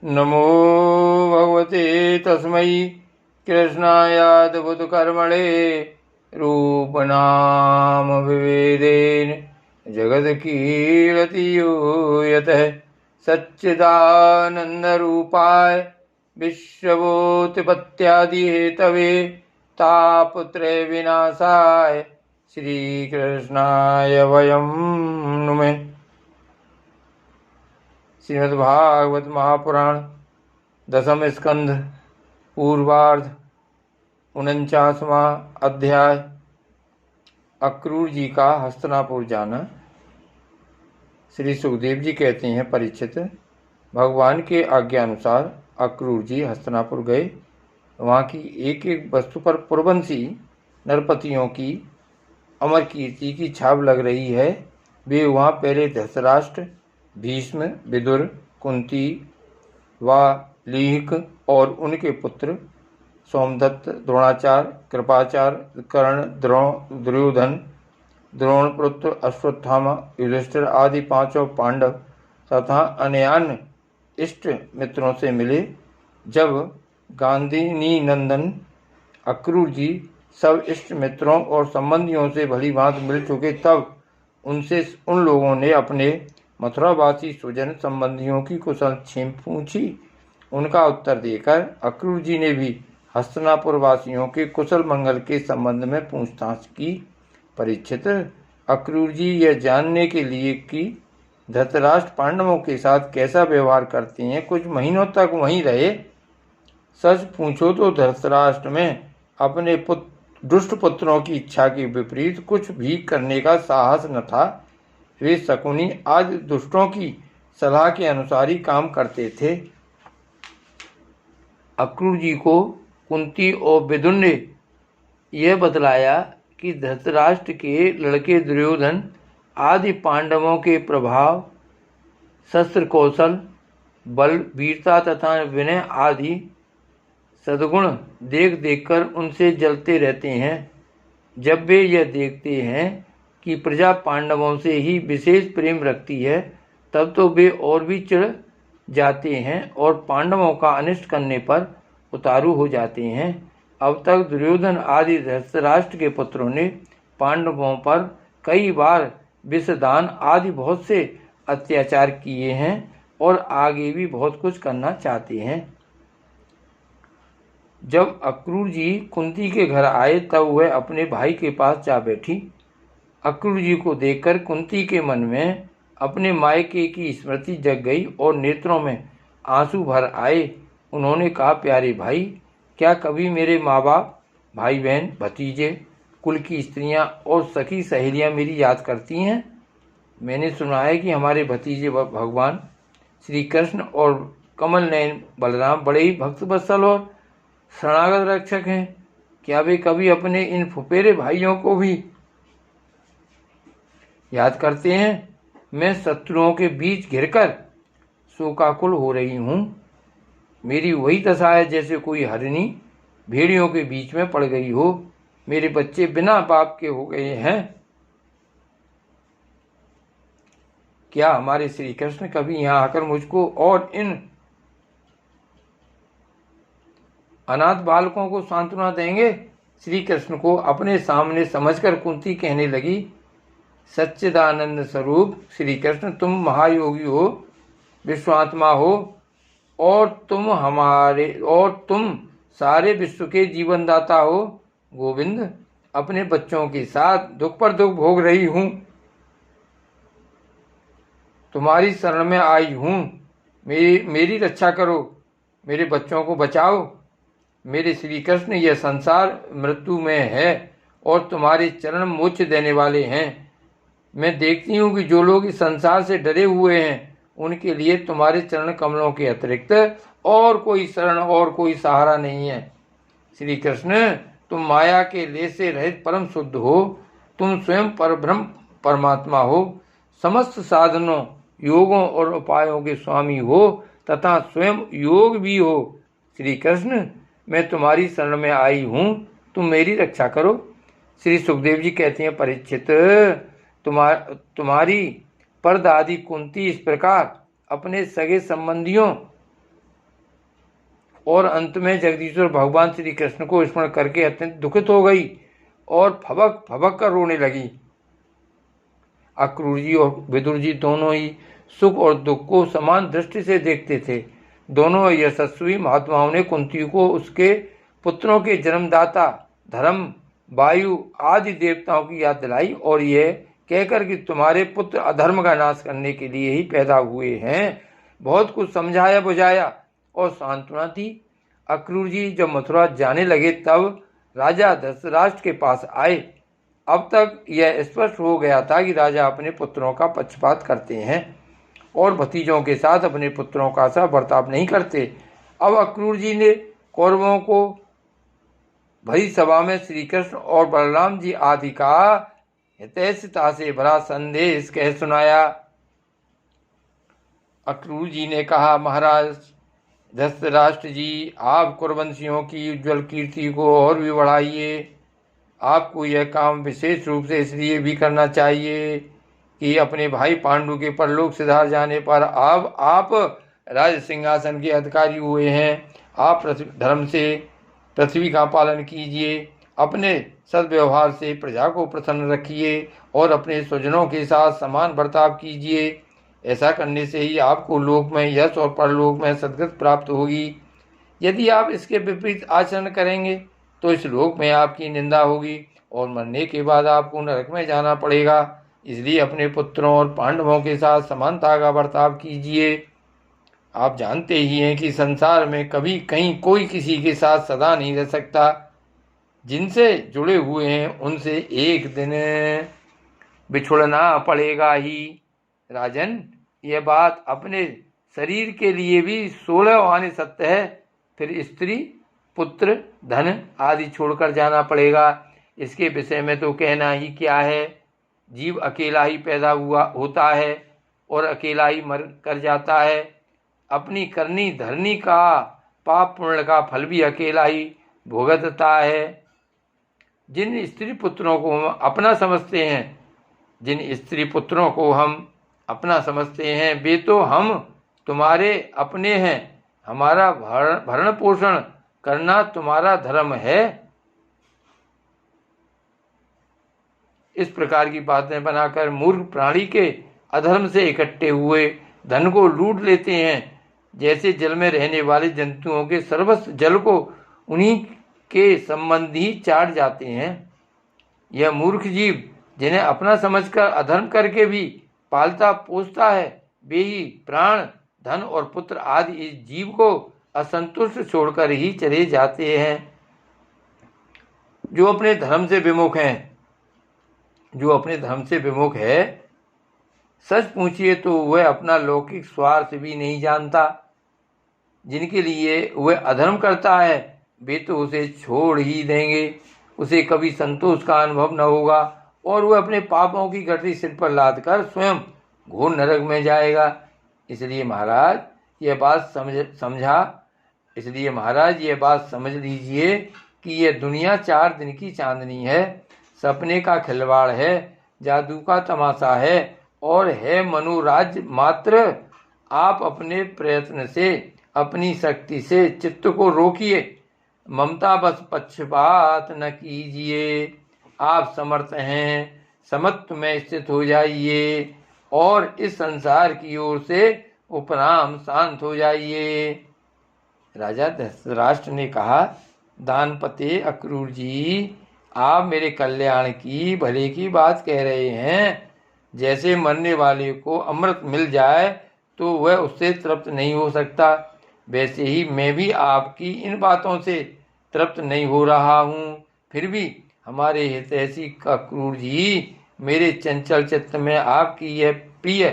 नमो भगवते तस्मै कृष्णायाद्भुतकर्मणे रूपनाम विभेदेन जगत्कीर्ति यतः सच्चिदानन्दरूपाय विश्वोत्पत्त्यादिहेतवे तापत्रय विनाशाय श्रीकृष्णाय वयं नुमः। श्रीमद्भागवत महापुराण दशम स्कंध पूर्वार्ध 49वां अध्याय। अक्रूर जी का हस्तिनापुर जाना। श्री सुखदेव जी कहते हैं, परीक्षित, भगवान के आज्ञा अनुसार अक्रूर जी हस्तिनापुर गए। वहाँ की एक एक वस्तु पर पुरवंशी नरपतियों की अमर कीर्ति की छाप लग रही है। वे वहाँ पहले धृतराष्ट्र, भीष्म, विदुर, कुंती, वालीक और उनके पुत्र सोमदत्त, द्रोणाचार्य, कृपाचार्य, कर्ण, दुर्योधन, द्रोणपुत्र, अश्वत्थामा, युधिष्ठिर आदि पांचों पांडव तथा अन्य इष्ट मित्रों से मिले। जब गांधिनी नंदन अक्रूर जी सब इष्ट मित्रों और संबंधियों से भली भांति मिल चुके, तब उनसे उन लोगों ने अपने मथुरावासी स्वजन संबंधियों की कुशल क्षेम पूछी। उनका उत्तर देकर अक्रूर जी ने भी हस्तिनापुर वासियों के कुशल मंगल के संबंध में पूछताछ की। परीक्षित, अक्रूर जी यह जानने के लिए कि धृतराष्ट्र पांडवों के साथ कैसा व्यवहार करते हैं, कुछ महीनों तक वहीं रहे। सच पूछो तो धृतराष्ट्र में अपने दुष्ट पुत्रों की इच्छा के विपरीत कुछ भी करने का साहस न था। वे शकुनी आदि दुष्टों की सलाह के अनुसार ही काम करते थे। अक्रूर जी को कुंती और विदुर ने यह बतलाया कि धृतराष्ट्र के लड़के दुर्योधन आदि पांडवों के प्रभाव, शस्त्र कौशल, बल, वीरता तथा विनय आदि सद्गुण देख देखकर उनसे जलते रहते हैं। जब वे यह देखते हैं कि प्रजा पांडवों से ही विशेष प्रेम रखती है, तब तो वे और भी चिढ़ जाते हैं और पांडवों का अनिष्ट करने पर उतारू हो जाते हैं। अब तक दुर्योधन आदि धृतराष्ट्र के पुत्रों ने पांडवों पर कई बार विषदान आदि बहुत से अत्याचार किए हैं और आगे भी बहुत कुछ करना चाहते हैं। जब अक्रूर जी कुंती के घर आए, तब वह अपने भाई के पास जा बैठी। अक्रूर जी को देखकर कुंती के मन में अपने मायके की स्मृति जग गई और नेत्रों में आंसू भर आए। उन्होंने कहा, प्यारे भाई, क्या कभी मेरे माँ बाप, भाई बहन, भतीजे, कुल की स्त्रियाँ और सखी सहेलियाँ मेरी याद करती हैं? मैंने सुना है कि हमारे भतीजे भगवान श्री कृष्ण और कमल नयन बलराम बड़े ही भक्त वत्सल और शरणागत रक्षक हैं। क्या वे कभी अपने इन फुफेरे भाइयों को भी याद करते हैं? मैं शत्रुओं के बीच घिरकर शोकाकुल हो रही हूँ। मेरी वही दशा है जैसे कोई हरिणी भेड़ियों के बीच में पड़ गई हो। मेरे बच्चे बिना बाप के हो गए हैं। क्या हमारे श्री कृष्ण कभी यहाँ आकर मुझको और इन अनाथ बालकों को सांत्वना देंगे? श्री कृष्ण को अपने सामने समझकर कुंती कहने लगी, सच्चिदानंद स्वरूप श्री कृष्ण, तुम महायोगी हो, विश्वात्मा हो और तुम सारे विश्व के जीवनदाता हो। गोविंद, अपने बच्चों के साथ दुख पर दुख भोग रही हूँ। तुम्हारी शरण में आई हूँ। मेरी रक्षा करो, मेरे बच्चों को बचाओ। मेरे श्री कृष्ण, यह संसार मृत्यु में है और तुम्हारे चरण मोक्ष देने वाले हैं। मैं देखती हूँ कि जो लोग इस संसार से डरे हुए हैं, उनके लिए तुम्हारे चरण कमलों के अतिरिक्त और कोई शरण और कोई सहारा नहीं है। श्री कृष्ण, तुम माया के लेस से रहित परम शुद्ध हो। तुम स्वयं परब्रह्म परमात्मा हो, समस्त साधनों, योगों और उपायों के स्वामी हो तथा स्वयं योग भी हो। श्री कृष्ण, मैं तुम्हारी शरण में आई हूँ, तुम मेरी रक्षा करो। श्री सुखदेव जी कहते हैं, परीक्षित, तुम्हारी परदादी कुंती इस प्रकार अपने सगे संबंधियों और अंत में जगदीश्वर भगवान श्री कृष्ण को स्मरण करके अत्यंत दुखित हो गई और फबक फबक कर रोने लगी। अक्रूर जी और विदुर जी दोनों ही सुख और दुख को समान दृष्टि से देखते थे। दोनों यशस्वी महात्माओं ने कुंती को उसके पुत्रों के जन्मदाता धर्म, वायु आदि देवताओं की याद दिलाई और यह कहकर कि तुम्हारे पुत्र अधर्म का नाश करने के लिए ही पैदा हुए हैं, बहुत कुछ समझाया बुझाया और सांत्वना दी। अक्रूर जी जब मथुरा जाने लगे तब राजा धृतराष्ट्र के पास आए। अब तक यह स्पष्ट हो गया था कि राजा अपने पुत्रों का पक्षपात करते हैं और भतीजों के साथ अपने पुत्रों का सा बर्ताव नहीं करते। अब अक्रूर जी ने कौरवों को भरी सभा में श्री कृष्ण और बलराम जी आदि का हितैषिता से भरा संदेश कह सुनाया। अक्रूर जी ने कहा, महाराज धृतराष्ट्र जी, आप कुरुवंशियों की उज्ज्वल कीर्ति को और भी बढ़ाइए। आपको यह काम विशेष रूप से इसलिए भी करना चाहिए कि अपने भाई पांडु के परलोक सिधार जाने पर अब आप राज सिंहासन के अधिकारी हुए हैं। आप धर्म से पृथ्वी का पालन कीजिए, अपने सद्व्यवहार से प्रजा को प्रसन्न रखिए और अपने स्वजनों के साथ समान बर्ताव कीजिए। ऐसा करने से ही आपको लोक में यश और परलोक में सद्गति प्राप्त होगी। यदि आप इसके विपरीत आचरण करेंगे तो इस लोक में आपकी निंदा होगी और मरने के बाद आपको नरक में जाना पड़ेगा। इसलिए अपने पुत्रों और पांडवों के साथ समानता का बर्ताव कीजिए। आप जानते ही हैं कि संसार में कभी कहीं कोई किसी के साथ सदा नहीं रह सकता। जिनसे जुड़े हुए हैं उनसे एक दिन बिछुड़ना पड़ेगा ही। राजन, यह बात अपने शरीर के लिए भी 16 आने सत्य है। फिर स्त्री, पुत्र, धन आदि छोड़कर जाना पड़ेगा। इसके विषय में तो कहना ही क्या है। जीव अकेला ही पैदा हुआ होता है और अकेला ही मर कर जाता है। अपनी करनी धरनी का पाप पुण्य का फल भी अकेला ही भुगतता है। जिन स्त्री पुत्रों को हम अपना समझते हैं वे तो हम तुम्हारे अपने हैं। हमारा भरण पोषण करना तुम्हारा धर्म है। इस प्रकार की बातें बनाकर मूर्ख प्राणी के अधर्म से इकट्ठे हुए धन को लूट लेते हैं। जैसे जल में रहने वाले जंतुओं के सर्वस्व जल को उन्हीं के संबंधी चाट जाते हैं। यह मूर्ख जीव जिन्हें अपना समझकर अधर्म करके भी पालता पोसता है, वे ही प्राण, धन और पुत्र आदि इस जीव को असंतुष्ट छोड़कर ही चले जाते हैं। जो अपने धर्म से विमुख है, सच पूछिए तो वह अपना लौकिक स्वार्थ भी नहीं जानता। जिनके लिए वह अधर्म करता है वे तो उसे छोड़ ही देंगे। उसे कभी संतोष का अनुभव न होगा और वह अपने पापों की गठरी सिर पर लादकर स्वयं घोर नरक में जाएगा। इसलिए महाराज यह बात समझ लीजिए कि यह दुनिया 4 दिन की चांदनी है, सपने का खिलवाड़ है, जादू का तमाशा है और है मनोराज्य मात्र। आप अपने प्रयत्न से, अपनी शक्ति से चित्त को रोकिए, ममता बस पक्षपात न कीजिए। आप समर्थ हैं, समत्व में स्थित हो जाइए और इस संसार की ओर से उपराम शांत हो जाइए। राजा धृतराष्ट्र ने कहा, दानपते अक्रूर जी, आप मेरे कल्याण की भले की बात कह रहे हैं। जैसे मरने वाले को अमृत मिल जाए तो वह उससे तृप्त नहीं हो सकता, वैसे ही मैं भी आपकी इन बातों से तृप्त नहीं हो रहा हूँ। फिर भी हमारे हितैषी अक्रूर जी, मेरे चंचल चित्त में आपकी यह प्रिय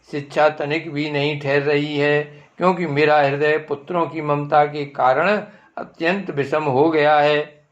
शिक्षा तनिक भी नहीं ठहर रही है, क्योंकि मेरा हृदय पुत्रों की ममता के कारण अत्यंत विषम हो गया है।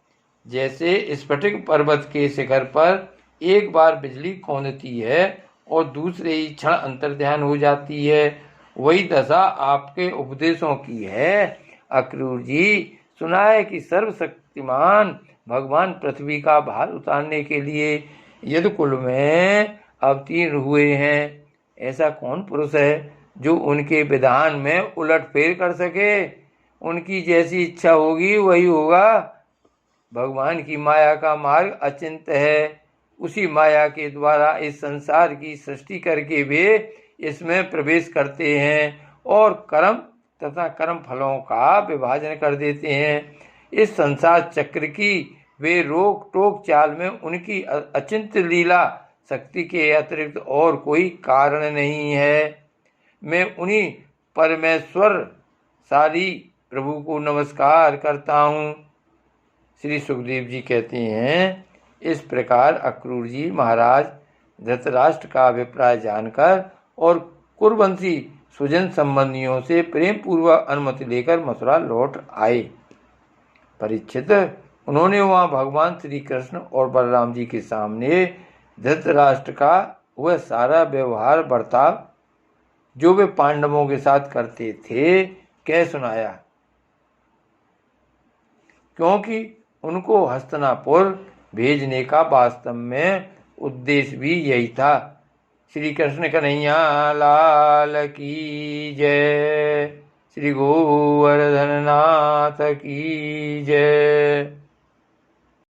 जैसे स्फटिक पर्वत के शिखर पर एक बार बिजली कौंधती है और दूसरे ही क्षण अंतर्ध्यान हो जाती है, वही दशा आपके उपदेशों की है। अक्रूर जी, सुना है कि सर्वशक्तिमान भगवान पृथ्वी का भार उतारने के लिए यदुकुल में अवतीर्ण हुए हैं। ऐसा कौन पुरुष है जो उनके विधान में उलटफेर कर सके उनकी जैसी इच्छा होगी वही होगा। भगवान की माया का मार्ग अचिंत्य है। उसी माया के द्वारा इस संसार की सृष्टि करके वे इसमें प्रवेश करते हैं और कर्म तथा कर्म फलों का विभाजन कर देते हैं। इस संसार चक्र की वे रोक टोक चाल में उनकी अचिंत्य लीला शक्ति के अतिरिक्त और कोई कारण नहीं है। मैं उन्हीं परमेश्वर सारी प्रभु को नमस्कार करता हूँ। श्री सुखदेव जी कहते हैं, इस प्रकार अक्रूर जी महाराज धृतराष्ट्र का अभिप्राय जानकर और कुरुवंशी सुजन संबंधियों से प्रेम पूर्वक अनुमति लेकर मथुरा लौट आए। परीक्षित, उन्होंने वहां भगवान श्री कृष्ण और बलराम जी के सामने धृतराष्ट्र का वह सारा व्यवहार बर्ताव जो वे पांडवों के साथ करते थे कह सुनाया, क्योंकि उनको हस्तिनापुर भेजने का वास्तव में उद्देश्य भी यही था। श्री कृष्ण कन्हैया लाल की जय। श्री गोवर्धन नाथ की जय।